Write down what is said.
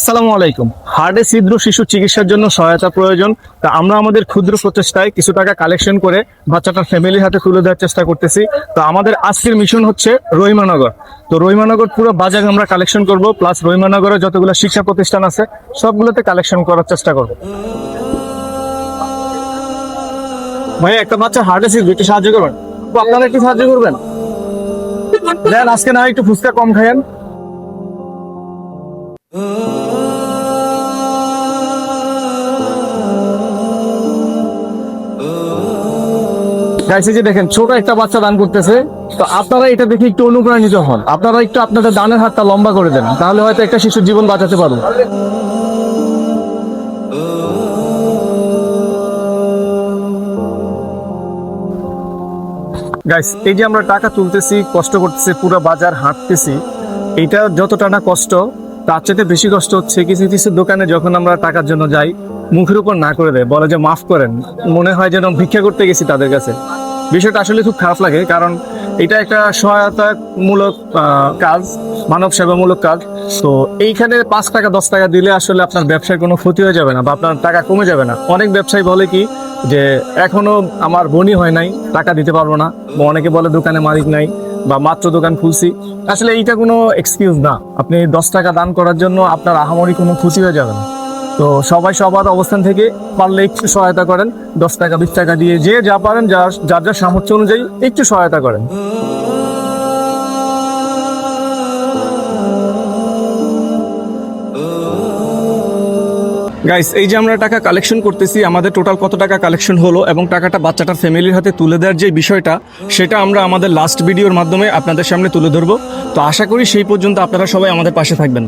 আসসালামু আলাইকুম। হার্টে ছিদ্র শিশু চিকিৎসার জন্য সহায়তা প্রয়োজন। তা আমরা আমাদের ক্ষুদ্র প্রচেষ্টায় কিছু টাকা কালেকশন করে বাচ্চাটার ফ্যামিলির হাতে তুলে দেওয়ার চেষ্টা করতেছি। তো আমাদের আজকের মিশন হচ্ছে রহিমানগর। তো রহিমানগর পুরো বাজার আমরা কালেকশন করব, প্লাস রহিমানগরে যতগুলো শিক্ষা প্রতিষ্ঠান আছে সবগুলোতে কালেকশন করার চেষ্টা করব। ভাই একটা বাচ্চা হার্টে ছিদ্র, একটু সাহায্য করবেন? আপনারা একটু সাহায্য করবেন? দেন আজকে না একটু ফুচকা কম খাইয়েন। গাইস, এই যে দেখেন ছোট একটা বাচ্চা দান করতেছে। তো আপনারা এটা দেখে একটু অনুপ্রাণিত হন, আপনারা একটু আপনাদের দানের হাতটা লম্বা করে দেন, তাহলে হয়তো একটা শিশুর জীবন বাঁচাতে পারবো। গাইস, এই যে আমরা টাকা তুলতেছি, কষ্ট করতেছি, পুরো বাজার হাঁটতেছি, এটা যতটা না কষ্ট তার চেয়ে বেশি কষ্ট হচ্ছে কিছু কিছু দোকানে যখন আমরা টাকার জন্য যাই, মুখের উপর না করে দেয়, বলে যে মাফ করেন, মনে হয় যেন ভিক্ষা করতে গেছি তাদের কাছে। বিষয়টা আসলে খুব খারাপ লাগে, কারণ এটা একটা সহায়তামূলক কাজ, মানব সেবামূলক কাজ। তো এইখানে 5 টাকা 10 টাকা দিলে আসলে আপনার ব্যবসায় কোনো ক্ষতি হয়ে যাবে না, বা আপনার টাকা কমে যাবে না। অনেক ব্যবসায়ী বলে কি যে এখনো আমার বনি হয় নাই, টাকা দিতে পারবো না, বা অনেকে বলে দোকানে মালিক নাই, বা মাত্র দোকান খুলছি। আসলে এইটা কোনো এক্সকিউজ না। আপনি 10 টাকা দান করার জন্য আপনার আহামরি কোনো ক্ষতি হয়ে যাবে না। তো সবাই সবার অবস্থান থেকে পারলে একটু সহায়তা করেন, 10 টাকা 20 টাকা দিয়ে যে যা পারেন, যার যার সামর্থ্য অনুযায়ী একটু সহায়তা করেন। গাইস, এই যে আমরা টাকা কালেকশন করতেছি, আমাদের টোটাল কত টাকা কালেকশন হলো এবং টাকাটা বাচ্চাটার ফ্যামিলির হাতে তুলে দেওয়ার যে বিষয়টা, সেটা আমরা আমাদের লাস্ট ভিডিওর মাধ্যমে আপনাদের সামনে তুলে ধরবো। তো আশা করি সেই পর্যন্ত আপনারা সবাই আমাদের পাশে থাকবেন।